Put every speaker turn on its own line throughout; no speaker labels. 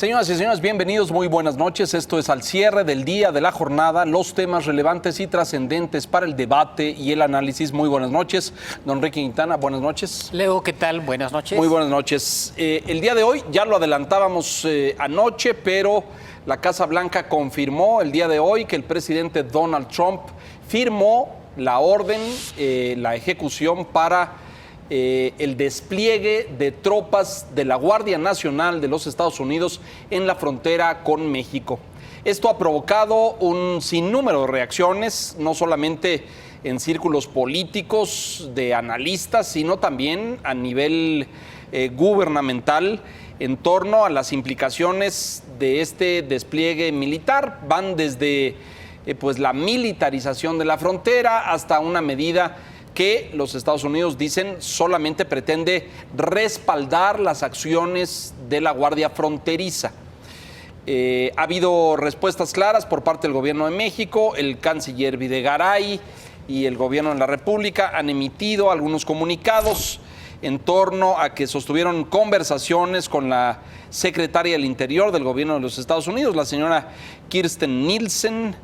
Señoras y señores, bienvenidos, muy buenas noches. Esto es al cierre del día de la jornada, los temas relevantes y trascendentes para el debate y el análisis. Muy buenas noches. Don Enrique Quintana, buenas noches.
Leo, ¿qué tal? Buenas noches.
Muy buenas noches. El día de hoy, ya lo adelantábamos anoche, pero la Casa Blanca confirmó el día de hoy que el presidente Donald Trump firmó la orden, la ejecución para el despliegue de tropas de la Guardia Nacional de los Estados Unidos en la frontera con México. Esto ha provocado un sinnúmero de reacciones, no solamente en círculos políticos de analistas, sino también a nivel gubernamental en torno a las implicaciones de este despliegue militar. Van desde pues la militarización de la frontera hasta una medida que los Estados Unidos dicen solamente pretende respaldar las acciones de la Guardia Fronteriza. Ha habido respuestas claras por parte del gobierno de México. El canciller Videgaray y el gobierno de la República han emitido algunos comunicados en torno a que sostuvieron conversaciones con la secretaria del Interior del gobierno de los Estados Unidos, la señora Kirstjen Nielsen,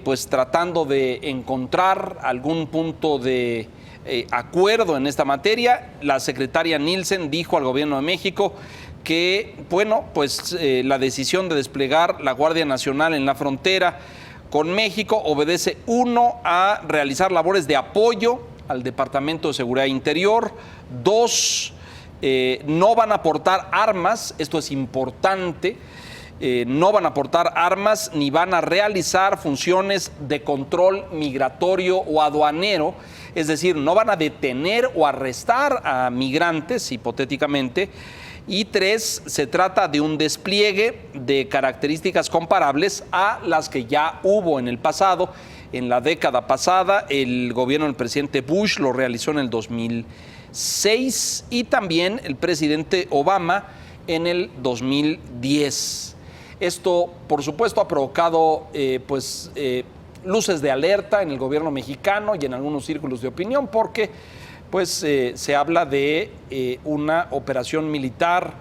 pues tratando de encontrar algún punto de acuerdo en esta materia. La secretaria Nielsen dijo al gobierno de México que, bueno, pues la decisión de desplegar la Guardia Nacional en la frontera con México obedece, uno, a realizar labores de apoyo al Departamento de Seguridad Interior, dos, no van a aportar armas, esto es importante. No van a aportar armas ni van a realizar funciones de control migratorio o aduanero, es decir, no van a detener o arrestar a migrantes, hipotéticamente. Y tres, se trata de un despliegue de características comparables a las que ya hubo en el pasado. En la década pasada, el gobierno del presidente Bush lo realizó en el 2006 y también el presidente Obama en el 2010. Esto, por supuesto, ha provocado luces de alerta en el gobierno mexicano y en algunos círculos de opinión, porque se habla de una operación militar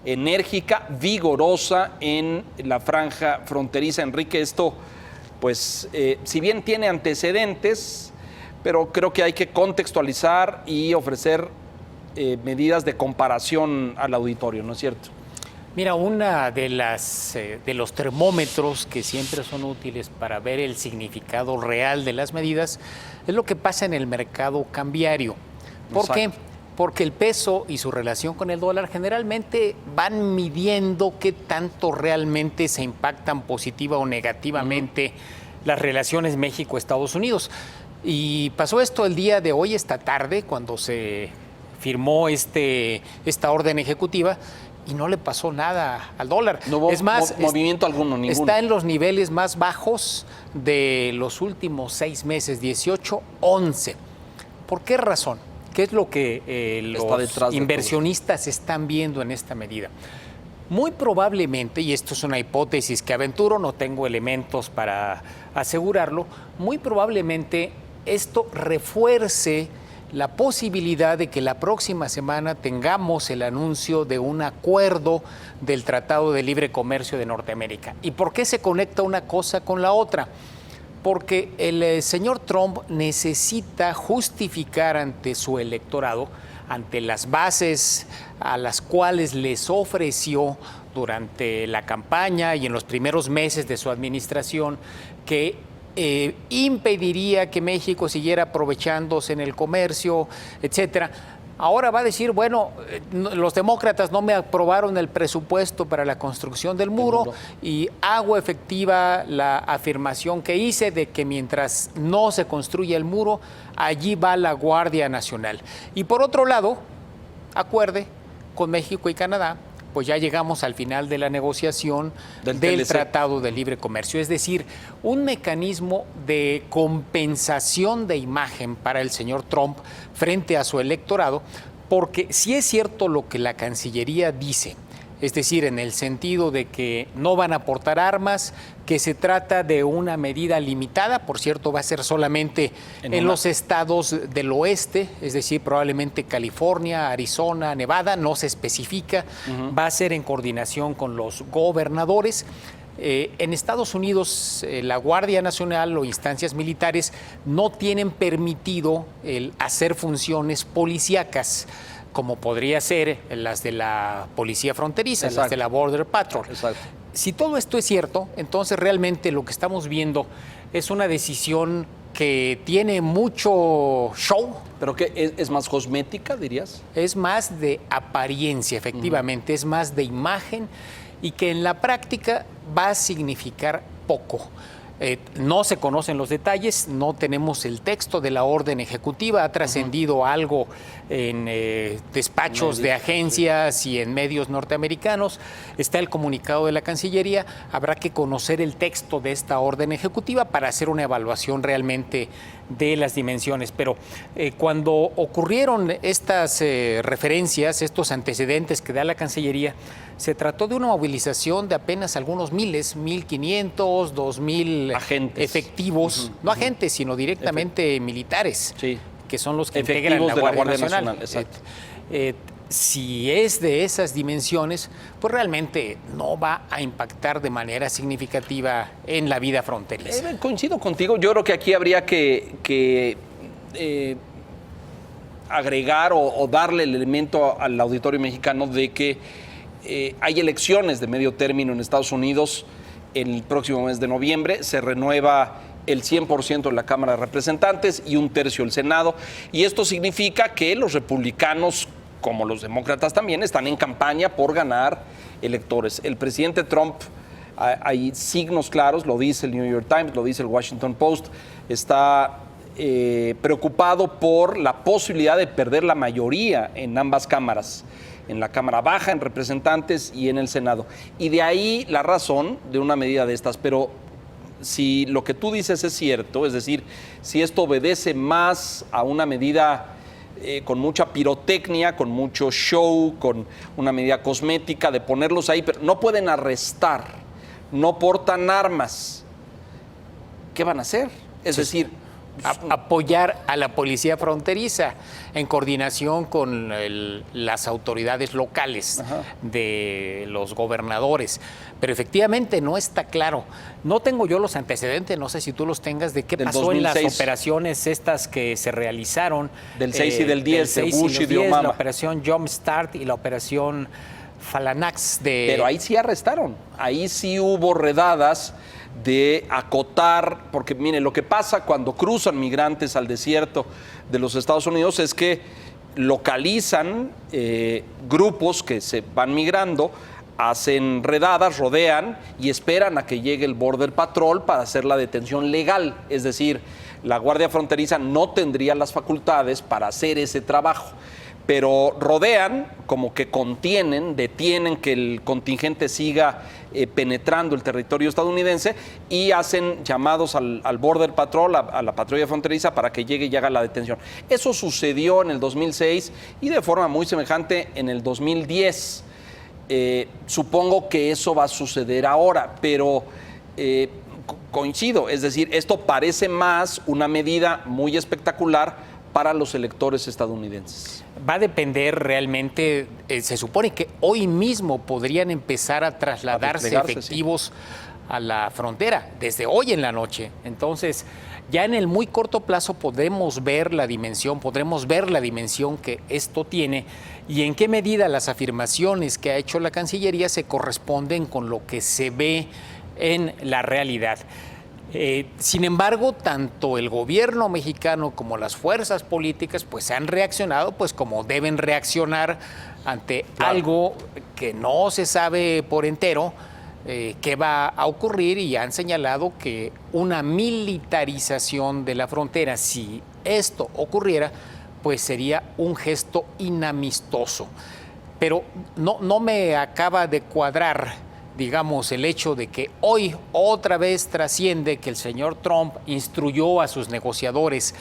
enérgica, vigorosa en la franja fronteriza. Enrique, esto, si bien tiene antecedentes, pero creo que hay que contextualizar y ofrecer medidas de comparación al auditorio, ¿no es cierto?
Mira, una de los termómetros que siempre son útiles para ver el significado real de las medidas es lo que pasa en el mercado cambiario. ¿Por qué? Porque el peso y su relación con el dólar generalmente van midiendo qué tanto realmente se impactan positiva o negativamente las relaciones México-Estados Unidos. Y pasó esto el día de hoy, esta tarde, cuando se firmó esta orden ejecutiva, y no le pasó nada al dólar.
No hubo
movimiento
alguno, ninguno.
Está en los niveles más bajos de los últimos 6 meses, 18, 11. ¿Por qué razón? ¿Qué es lo que los inversionistas están viendo en esta medida? Muy probablemente, y esto es una hipótesis que aventuro, no tengo elementos para asegurarlo, muy probablemente esto refuerce la posibilidad de que la próxima semana tengamos el anuncio de un acuerdo del Tratado de Libre Comercio de Norteamérica. ¿Y por qué se conecta una cosa con la otra? Porque el señor Trump necesita justificar ante su electorado, ante las bases a las cuales les ofreció durante la campaña y en los primeros meses de su administración, que impediría que México siguiera aprovechándose en el comercio, etcétera. Ahora va a decir, bueno, los demócratas no me aprobaron el presupuesto para la construcción del muro y hago efectiva la afirmación que hice de que mientras no se construya el muro, allí va la Guardia Nacional. Y por otro lado, acuerde con México y Canadá, pues ya llegamos al final de la negociación del Tratado de Libre Comercio. Es decir, un mecanismo de compensación de imagen para el señor Trump frente a su electorado, porque si es cierto lo que la Cancillería dice, es decir, en el sentido de que no van a aportar armas, que se trata de una medida limitada, por cierto, va a ser solamente en los estados del oeste, es decir, probablemente California, Arizona, Nevada, no se especifica, va a ser en coordinación con los gobernadores. En Estados Unidos, la Guardia Nacional o instancias militares no tienen permitido el hacer funciones policíacas, como podría ser las de la Policía Fronteriza, las de la Border Patrol.
Exacto.
Si todo esto es cierto, entonces realmente lo que estamos viendo es una decisión que tiene mucho show.
¿Pero qué? ¿Es más cosmética, dirías?
Es más de apariencia, efectivamente, es más de imagen y que en la práctica va a significar poco. No se conocen los detalles, no tenemos el texto de la orden ejecutiva, ha trascendido algo en despachos de agencias y en medios norteamericanos, está el comunicado de la Cancillería, habrá que conocer el texto de esta orden ejecutiva para hacer una evaluación realmente de las dimensiones. Pero cuando ocurrieron estas referencias, estos antecedentes que da la Cancillería, se trató de una movilización de apenas algunos miles, 1.500, 2.000
agentes
efectivos, no agentes, sino directamente militares, que son los que integran la Guardia Nacional.
Exacto.
Si es de esas dimensiones, pues realmente no va a impactar de manera significativa en la vida fronteriza.
Coincido contigo, yo creo que aquí habría que agregar o darle el elemento al auditorio mexicano de que hay elecciones de medio término en Estados Unidos el próximo mes de noviembre, se renueva el 100% de la Cámara de Representantes y 1/3 del Senado, y esto significa que los republicanos, como los demócratas también, están en campaña por ganar electores. El presidente Trump, hay signos claros, lo dice el New York Times, lo dice el Washington Post, está preocupado por la posibilidad de perder la mayoría en ambas cámaras, en la Cámara Baja, en representantes y en el Senado. Y de ahí la razón de una medida de estas. Pero si lo que tú dices es cierto, es decir, si esto obedece más a una medida con mucha pirotecnia, con mucho show, con una medida cosmética de ponerlos ahí, pero no pueden arrestar, no portan armas, ¿qué van a hacer? Es decir,
apoyar a la policía fronteriza en coordinación con las autoridades locales de los gobernadores. Pero efectivamente no está claro. No tengo yo los antecedentes, no sé si tú los tengas, de qué pasó 2006. En las operaciones estas que se realizaron.
Del 6 y del 10, de Bush y de Obama.
La operación Jump Start y la operación Phalanx de...
Pero ahí sí arrestaron, ahí sí hubo redadas de acotar, porque mire, lo que pasa cuando cruzan migrantes al desierto de los Estados Unidos es que localizan grupos que se van migrando, hacen redadas, rodean y esperan a que llegue el Border Patrol para hacer la detención legal. Es decir, la Guardia Fronteriza no tendría las facultades para hacer ese trabajo, pero rodean, como que contienen, detienen que el contingente siga penetrando el territorio estadounidense y hacen llamados al Border Patrol, a la patrulla fronteriza, para que llegue y haga la detención. Eso sucedió en el 2006 y de forma muy semejante en el 2010. Supongo que eso va a suceder ahora, pero coincido, es decir, esto parece más una medida muy espectacular para los electores estadounidenses.
Va a depender realmente, se supone que hoy mismo podrían empezar a trasladarse efectivos a la frontera, desde hoy en la noche. Entonces, ya en el muy corto plazo podremos ver la dimensión que esto tiene y en qué medida las afirmaciones que ha hecho la Cancillería se corresponden con lo que se ve en la realidad. Sin embargo, tanto el gobierno mexicano como las fuerzas políticas pues han reaccionado pues como deben reaccionar ante algo que no se sabe por entero qué va a ocurrir, y han señalado que una militarización de la frontera, si esto ocurriera, pues sería un gesto inamistoso. Pero no me acaba de cuadrar, digamos, el hecho de que hoy otra vez trasciende que el señor Trump instruyó a sus negociadores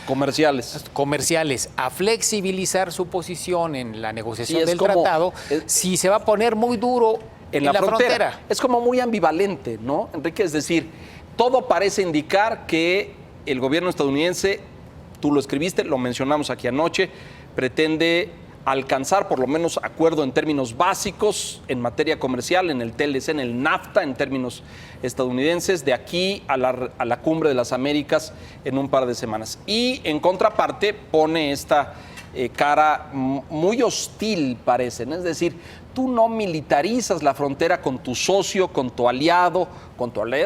comerciales a flexibilizar su posición en la negociación del tratado. Si se va a poner muy duro
en la frontera. Es como muy ambivalente, ¿no, Enrique? Es decir, todo parece indicar que el gobierno estadounidense, tú lo escribiste, lo mencionamos aquí anoche, pretende alcanzar por lo menos acuerdo en términos básicos en materia comercial, en el TLC, en el NAFTA, en términos estadounidenses, de aquí a la Cumbre de las Américas en un par de semanas. Y en contraparte pone esta cara muy hostil, parece, ¿no? Es decir, tú no militarizas la frontera con tu socio, con tu aliado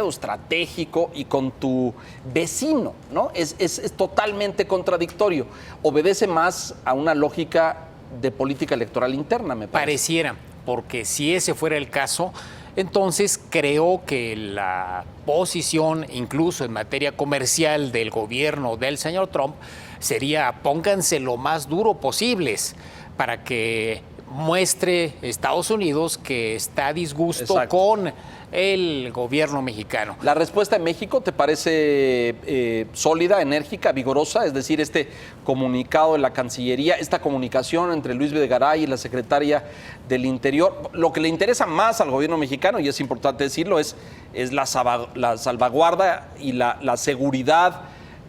estratégico y con tu vecino, ¿no? Es totalmente contradictorio. Obedece más a una lógica de política electoral interna, me parece.
Pareciera, porque si ese fuera el caso, entonces creo que la posición, incluso en materia comercial del gobierno del señor Trump, sería pónganse lo más duro posibles para que muestre Estados Unidos que está a disgusto con el gobierno mexicano.
¿La respuesta en México te parece sólida, enérgica, vigorosa? Es decir, este comunicado de la Cancillería, esta comunicación entre Luis Videgaray y la secretaria del Interior, lo que le interesa más al gobierno mexicano, y es importante decirlo, es la salvaguarda y la seguridad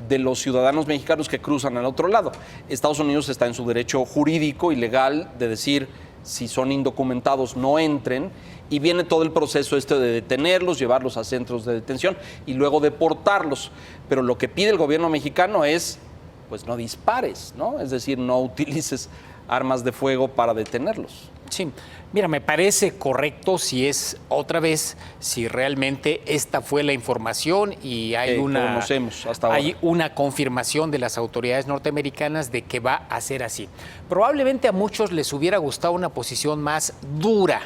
de los ciudadanos mexicanos que cruzan al otro lado. Estados Unidos está en su derecho jurídico y legal de decir si son indocumentados no entren, y viene todo el proceso de detenerlos, llevarlos a centros de detención y luego deportarlos. Pero lo que pide el gobierno mexicano es, pues no dispares, ¿no? Es decir, no utilices armas de fuego para detenerlos.
Sí, mira, me parece correcto si realmente esta fue la información y hay
conocemos hasta ahora.
Hay una confirmación de las autoridades norteamericanas de que va a ser así. Probablemente a muchos les hubiera gustado una posición más dura,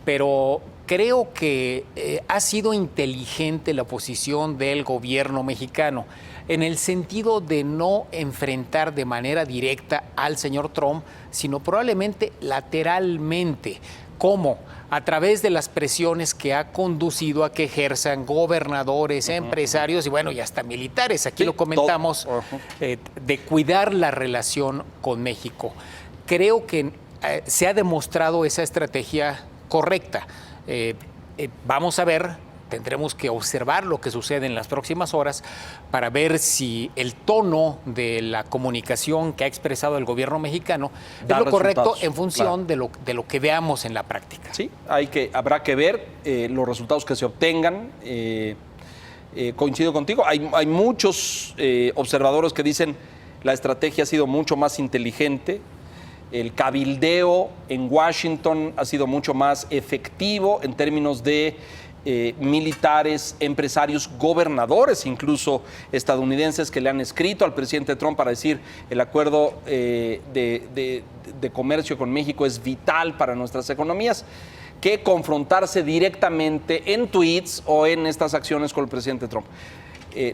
pero creo que ha sido inteligente la posición del gobierno mexicano en el sentido de no enfrentar de manera directa al señor Trump, sino probablemente lateralmente, como a través de las presiones que ha conducido a que ejerzan gobernadores, empresarios y bueno, y hasta militares, aquí lo comentamos, de cuidar la relación con México. Creo que se ha demostrado esa estrategia correcta. Vamos a ver. Tendremos que observar lo que sucede en las próximas horas para ver si el tono de la comunicación que ha expresado el gobierno mexicano es lo correcto en función de lo que veamos en la práctica.
Sí, habrá que ver los resultados que se obtengan. Coincido contigo, hay muchos observadores que dicen la estrategia ha sido mucho más inteligente. El cabildeo en Washington ha sido mucho más efectivo en términos de militares, empresarios, gobernadores incluso estadounidenses que le han escrito al presidente Trump para decir el acuerdo de comercio con México es vital para nuestras economías, que confrontarse directamente en tweets o en estas acciones con el presidente Trump.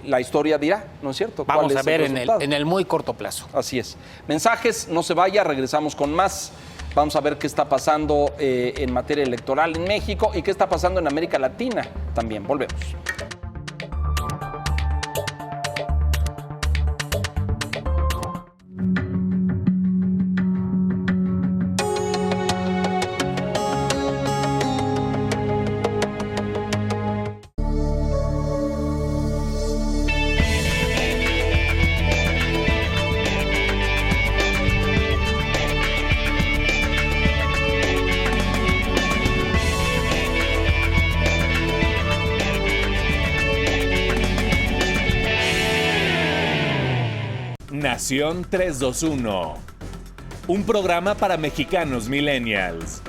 La historia dirá, ¿no es cierto?
Vamos a ver en el muy corto plazo.
Así es. Mensajes, no se vaya, regresamos con más. Vamos a ver qué está pasando en materia electoral en México y qué está pasando en América Latina también. Volvemos.
Nación 321. Un programa para mexicanos millennials.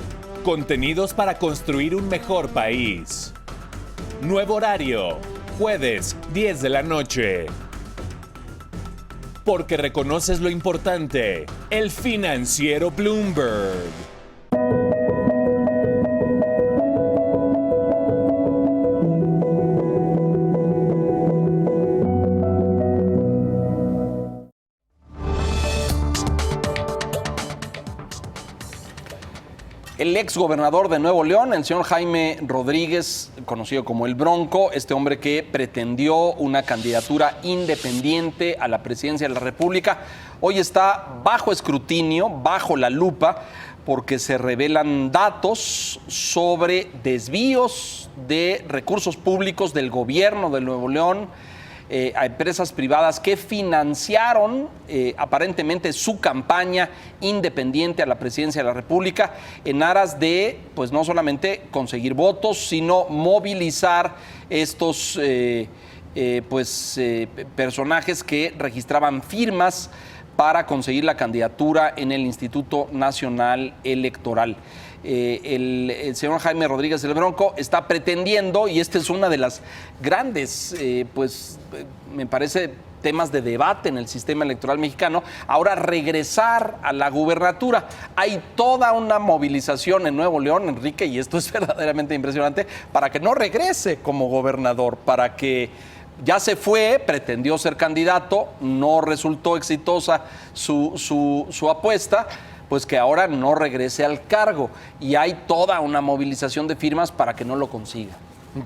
Contenidos para construir un mejor país. Nuevo horario, jueves, 10 de la noche. Porque reconoces lo importante, el financiero Bloomberg.
El ex gobernador de Nuevo León, el señor Jaime Rodríguez, conocido como el Bronco, este hombre que pretendió una candidatura independiente a la presidencia de la República, hoy está bajo escrutinio, bajo la lupa, porque se revelan datos sobre desvíos de recursos públicos del gobierno de Nuevo León a empresas privadas que financiaron aparentemente su campaña independiente a la presidencia de la República en aras de, pues no solamente conseguir votos, sino movilizar estos personajes que registraban firmas para conseguir la candidatura en el Instituto Nacional Electoral. El señor Jaime Rodríguez el Bronco está pretendiendo, y esta es una de las grandes, me parece, temas de debate en el sistema electoral mexicano, ahora regresar a la gubernatura. Hay toda una movilización en Nuevo León, Enrique, y esto es verdaderamente impresionante, para que no regrese como gobernador, para que ya se fue, pretendió ser candidato, no resultó exitosa su apuesta, pues que ahora no regrese al cargo. Y hay toda una movilización de firmas para que no lo consiga.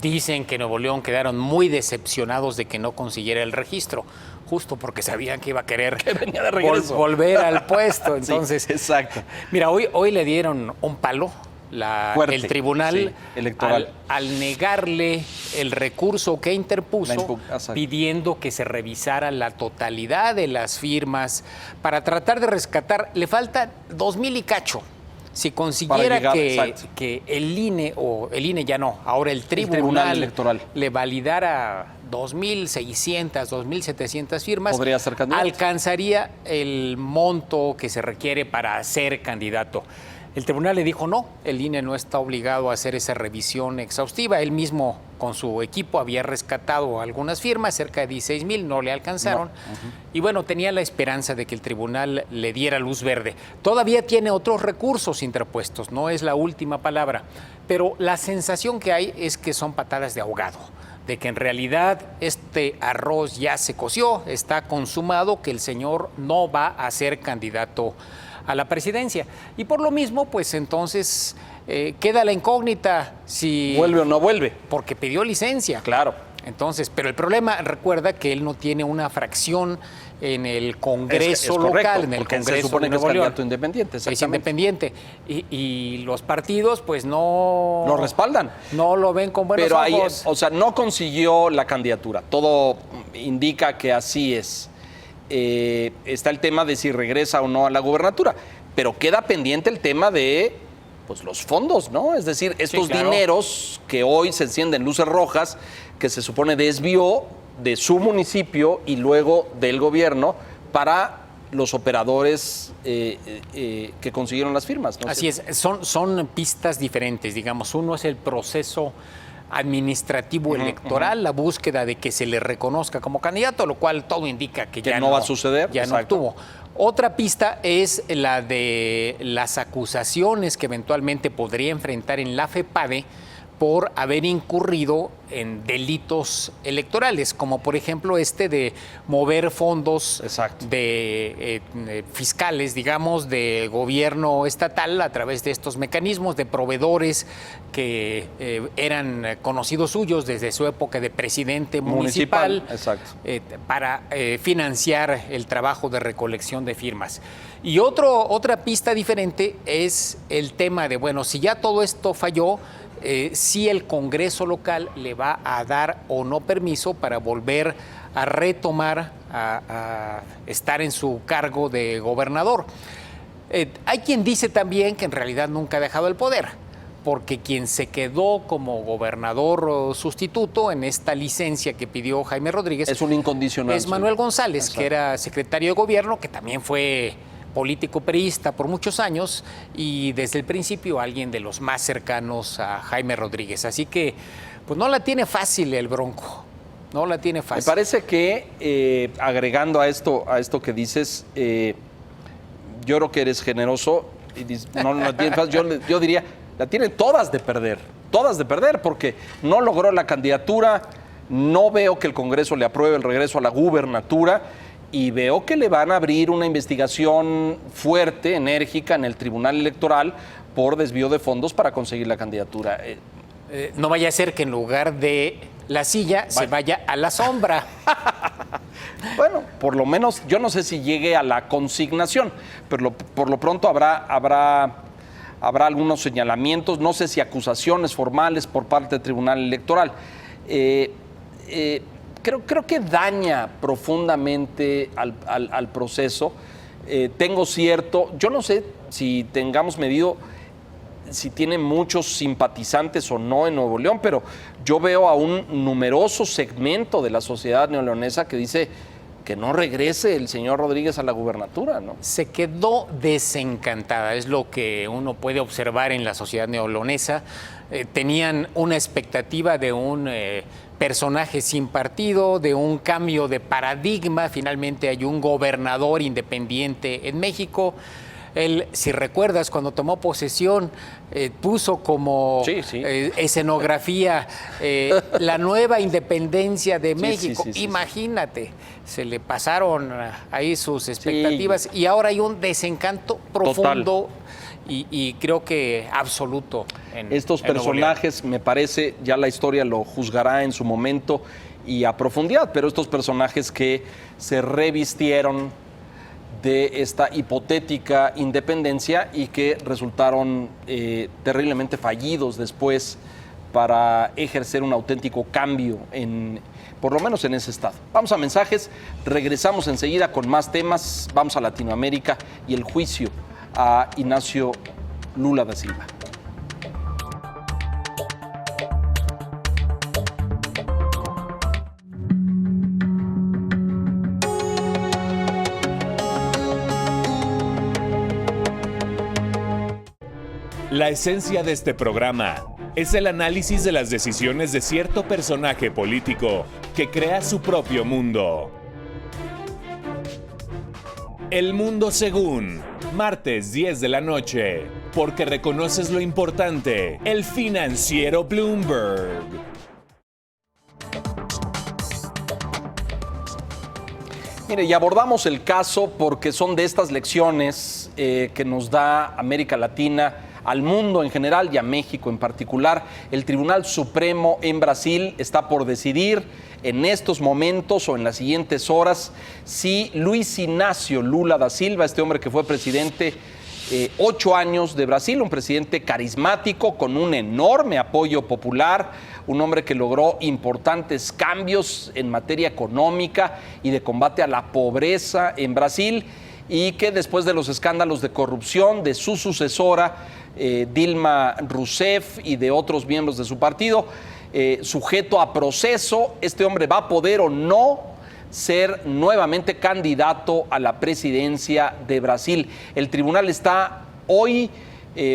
Dicen que Nuevo León quedaron muy decepcionados de que no consiguiera el registro, justo porque sabían que iba a querer
que venía de regreso.
Volver al puesto. Entonces,
sí, exacto.
Mira, hoy le dieron un palo. El tribunal
electoral
al negarle el recurso que interpuso pidiendo que se revisara la totalidad de las firmas para tratar de rescatar, le falta 2,000 y cacho. Si consiguiera que el INE, o el INE ya no, ahora el tribunal
electoral
le validara 2,600, 2,700 firmas,
podría ser candidato,
alcanzaría el monto que se requiere para ser candidato. El tribunal le dijo no, el INE no está obligado a hacer esa revisión exhaustiva. Él mismo con su equipo había rescatado algunas firmas, cerca de 16,000, no le alcanzaron. Y bueno, tenía la esperanza de que el tribunal le diera luz verde. Todavía tiene otros recursos interpuestos, no es la última palabra. Pero la sensación que hay es que son patadas de ahogado, de que en realidad este arroz ya se coció, está consumado, que el señor no va a ser candidato a la presidencia. Y por lo mismo, pues entonces queda la incógnita si
vuelve o no vuelve.
Porque pidió licencia.
Claro.
Entonces, pero el problema, recuerda que él no tiene una fracción en el Congreso
es
local,
correcto,
en el
porque
Congreso
se supone
de
que es
Nuevo León.
candidato independiente.
Es independiente. Y los partidos, pues no
lo respaldan.
No lo ven con buenos
ojos.
Pero
ahí, o sea, no consiguió la candidatura. Todo indica que así es. Está el tema de si regresa o no a la gubernatura, pero queda pendiente el tema de pues los fondos, ¿no? Es decir, estos dineros que hoy se encienden luces rojas, que se supone desvió de su municipio y luego del gobierno para los operadores que consiguieron las firmas, ¿no?
Así es, son pistas diferentes, digamos. Uno es el proceso administrativo electoral, la búsqueda de que se le reconozca como candidato, lo cual todo indica que ya
no va a suceder.
Ya no obtuvo. Otra pista es la de las acusaciones que eventualmente podría enfrentar en la FEPADE por haber incurrido en delitos electorales, como por ejemplo de mover fondos de fiscales, digamos, de gobierno estatal a través de estos mecanismos de proveedores que eran conocidos suyos desde su época de presidente municipal para financiar el trabajo de recolección de firmas. Y otra pista diferente es el tema de, bueno, si ya todo esto falló, si el Congreso local le va a dar o no permiso para volver a retomar, a estar en su cargo de gobernador. Hay quien dice también que en realidad nunca ha dejado el poder, porque quien se quedó como gobernador sustituto en esta licencia que pidió Jaime Rodríguez
es un incondicional.
Es Manuel González, que era secretario de gobierno, que también fue político priista por muchos años y desde el principio alguien de los más cercanos a Jaime Rodríguez. Así que, pues no la tiene fácil el Bronco, no la tiene fácil.
Me parece que, agregando a esto que dices, yo creo que eres generoso y no la tiene fácil. Yo diría, la tienen todas de perder, porque no logró la candidatura, no veo que el Congreso le apruebe el regreso a la gubernatura. Y veo que le van a abrir una investigación fuerte, enérgica, en el Tribunal Electoral por desvío de fondos para conseguir la candidatura.
No vaya a ser que en lugar de la silla se vaya a la sombra.
Bueno, por lo menos, yo no sé si llegue a la consignación, pero por lo pronto habrá habrá algunos señalamientos, no sé si acusaciones formales por parte del Tribunal Electoral. Creo que daña profundamente al proceso. Yo no sé si tengamos medido si tiene muchos simpatizantes o no en Nuevo León, pero yo veo a un numeroso segmento de la sociedad neoleonesa que dice que no regrese el señor Rodríguez a la gubernatura, ¿no?
Se quedó desencantada, es lo que uno puede observar en la sociedad neoleonesa. Tenían una expectativa de un personaje sin partido, de un cambio de paradigma. Finalmente hay un gobernador independiente en México. Él, si recuerdas, cuando tomó posesión, puso como escenografía la nueva independencia de México. Imagínate, se le pasaron ahí sus expectativas y ahora hay un desencanto profundo y creo que absoluto.
Estos personajes, me parece, ya la historia lo juzgará en su momento y a profundidad, pero estos personajes que se revistieron de esta hipotética independencia y que resultaron terriblemente fallidos después para ejercer un auténtico cambio, por lo menos en ese estado. Vamos a mensajes, regresamos enseguida con más temas, vamos a Latinoamérica y el juicio a Ignacio Lula da Silva.
La esencia de este programa es el análisis de las decisiones de cierto personaje político que crea su propio mundo. El Mundo Según, martes 10 de la noche, porque reconoces lo importante, el financiero Bloomberg.
Mire, y abordamos el caso porque son de estas lecciones que nos da América Latina al mundo en general y a México en particular. El Tribunal Supremo en Brasil está por decidir en estos momentos o en las siguientes horas si Luis Ignacio Lula da Silva, este hombre que fue presidente 8 años de Brasil, un presidente carismático con un enorme apoyo popular, un hombre que logró importantes cambios en materia económica y de combate a la pobreza en Brasil, y que después de los escándalos de corrupción de su sucesora, Dilma Rousseff, y de otros miembros de su partido, sujeto a proceso, este hombre va a poder o no ser nuevamente candidato a la presidencia de Brasil. El tribunal está hoy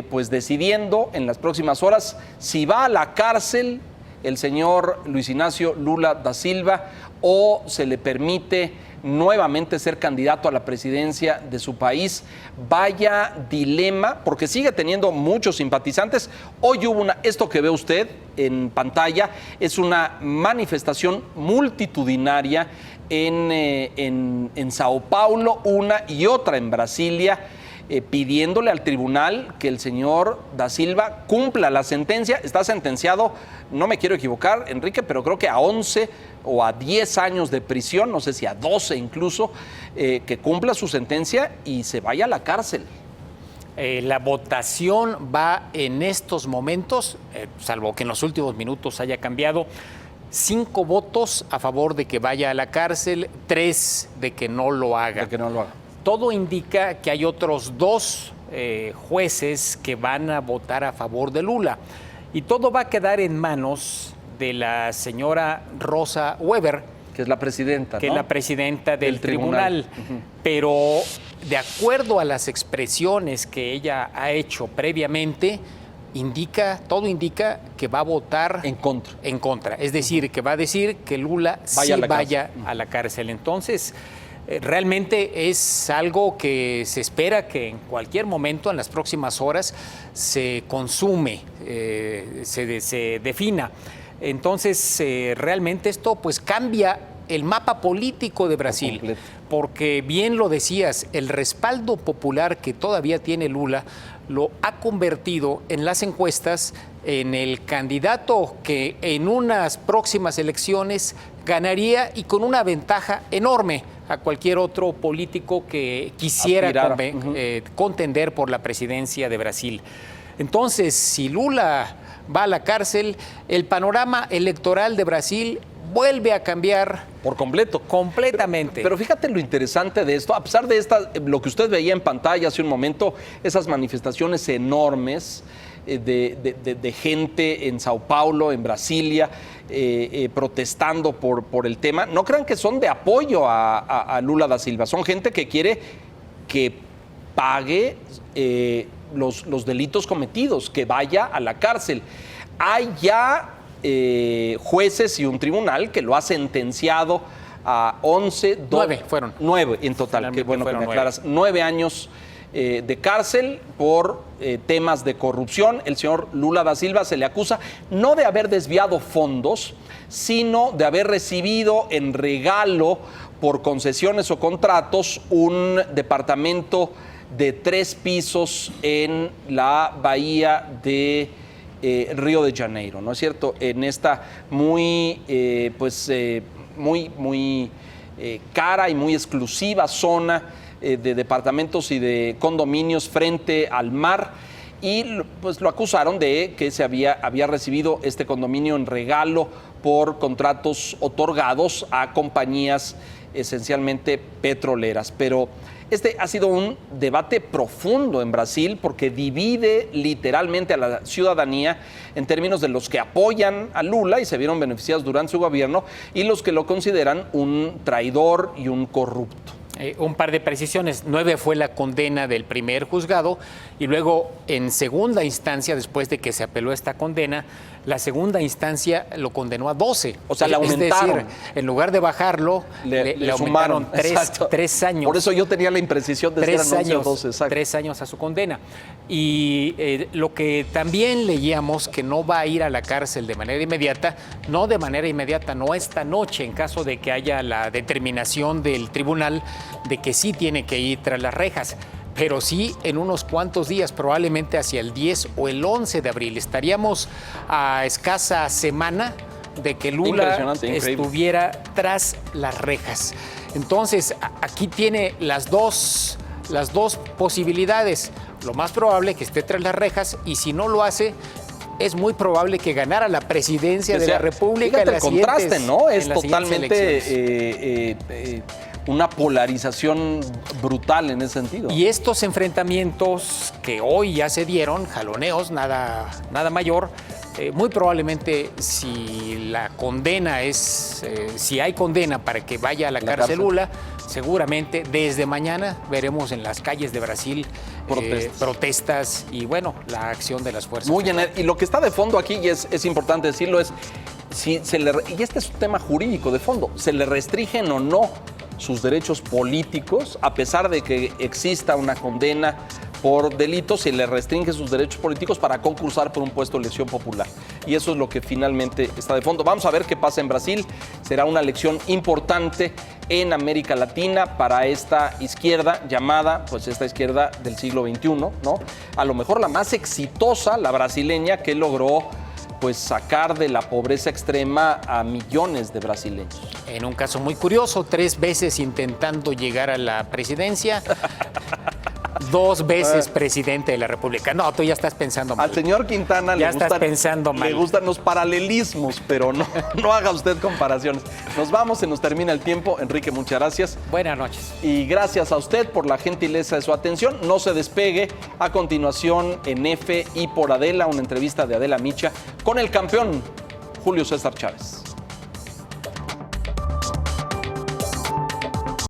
pues decidiendo en las próximas horas si va a la cárcel el señor Luis Ignacio Lula da Silva o se le permite nuevamente ser candidato a la presidencia de su país. Vaya dilema, porque sigue teniendo muchos simpatizantes. Hoy hubo esto que ve usted en pantalla, es una manifestación multitudinaria en Sao Paulo, una y otra en Brasilia, pidiéndole al tribunal que el señor da Silva cumpla la sentencia. Está sentenciado, no me quiero equivocar, Enrique, pero creo que a 11 o a 10 años de prisión, no sé si a 12 incluso, que cumpla su sentencia y se vaya a la cárcel.
La votación va en estos momentos, salvo que en los últimos minutos haya cambiado, 5 votos a favor de que vaya a la cárcel, 3 de que no lo haga. Todo indica que hay otros 2 jueces que van a votar a favor de Lula. Y todo va a quedar en manos de la señora Rosa Weber,
que es la presidenta,
que
¿no?
es la presidenta del tribunal.
Uh-huh.
Pero de acuerdo a las expresiones que ella ha hecho previamente, todo indica que va a votar
en contra.
Es decir, que va a decir que Lula vaya a la cárcel. Entonces, realmente es algo que se espera que en cualquier momento, en las próximas horas, se consume, se defina. Entonces, realmente esto pues cambia el mapa político de Brasil, porque bien lo decías, el respaldo popular que todavía tiene Lula lo ha convertido en las encuestas en el candidato que en unas próximas elecciones ganaría y con una ventaja enorme. a cualquier otro político que quisiera contender por la presidencia de Brasil. Entonces, si Lula va a la cárcel, el panorama electoral de Brasil vuelve a cambiar
por completo.
Completamente.
Pero fíjate lo interesante de esto, a pesar de lo que usted veía en pantalla hace un momento, esas manifestaciones enormes de gente en Sao Paulo, en Brasilia, protestando por el tema, no crean que son de apoyo a Lula da Silva, son gente que quiere que pague los delitos cometidos, que vaya a la cárcel. Hay ya jueces y un tribunal que lo ha sentenciado a
9 fueron.
9 en total, qué bueno que me aclaras. 9 años de cárcel por temas de corrupción. El señor Lula da Silva se le acusa no de haber desviado fondos, sino de haber recibido en regalo por concesiones o contratos un departamento de 3 pisos en la bahía de Río de Janeiro, ¿no es cierto? En esta muy cara y muy exclusiva zona de departamentos y de condominios frente al mar, y pues lo acusaron de que se había recibido este condominio en regalo por contratos otorgados a compañías esencialmente petroleras. Pero este ha sido un debate profundo en Brasil porque divide literalmente a la ciudadanía en términos de los que apoyan a Lula y se vieron beneficiados durante su gobierno y los que lo consideran un traidor y un corrupto.
Un par de precisiones. 9 fue la condena del primer juzgado y luego en segunda instancia, después de que se apeló esta condena, la segunda instancia lo condenó a 12.
O sea, le aumentaron.
Es decir, en lugar de bajarlo, le aumentaron 3 años.
Por eso yo tenía la imprecisión de 3 años, 12, exacto.
3 años a su condena. Y lo que también leíamos, que no va a ir a la cárcel de manera inmediata, no esta noche, en caso de que haya la determinación del tribunal de que sí tiene que ir tras las rejas, pero sí en unos cuantos días, probablemente hacia el 10 o el 11 de abril. Estaríamos a escasa semana de que Lula estuviera tras las rejas. Entonces, aquí tiene las dos posibilidades. Lo más probable es que esté tras las rejas, y si no lo hace, es muy probable que ganara la presidencia de la República.
Fíjate el contraste, ¿no? Es totalmente una polarización brutal en ese sentido.
Y estos enfrentamientos que hoy ya se dieron, jaloneos, nada mayor, muy probablemente si la condena si hay condena para que vaya a la cárcel Lula, seguramente desde mañana veremos en las calles de Brasil protestas y, bueno, la acción de las fuerzas.
Muy bien, y lo que está de fondo aquí, y es importante decirlo, es y este es un tema jurídico de fondo, ¿se le restringen o no sus derechos políticos, a pesar de que exista una condena por delitos, se le restringe sus derechos políticos para concursar por un puesto de elección popular? Y eso es lo que finalmente está de fondo. Vamos a ver qué pasa en Brasil. Será una elección importante en América Latina para esta izquierda llamada, pues esta izquierda del siglo XXI, ¿no? A lo mejor la más exitosa, la brasileña, que logró pues sacar de la pobreza extrema a millones de brasileños.
En un caso muy curioso, 3 veces intentando llegar a la presidencia, 2 veces presidente de la República. No, tú ya estás pensando mal.
Al señor Quintana le gustan los paralelismos, pero no haga usted comparaciones. Nos vamos, se nos termina el tiempo. Enrique, muchas gracias.
Buenas noches.
Y gracias a usted por la gentileza de su atención. No se despegue. A continuación, en F y por Adela, una entrevista de Adela Micha con el campeón Julio César Chávez.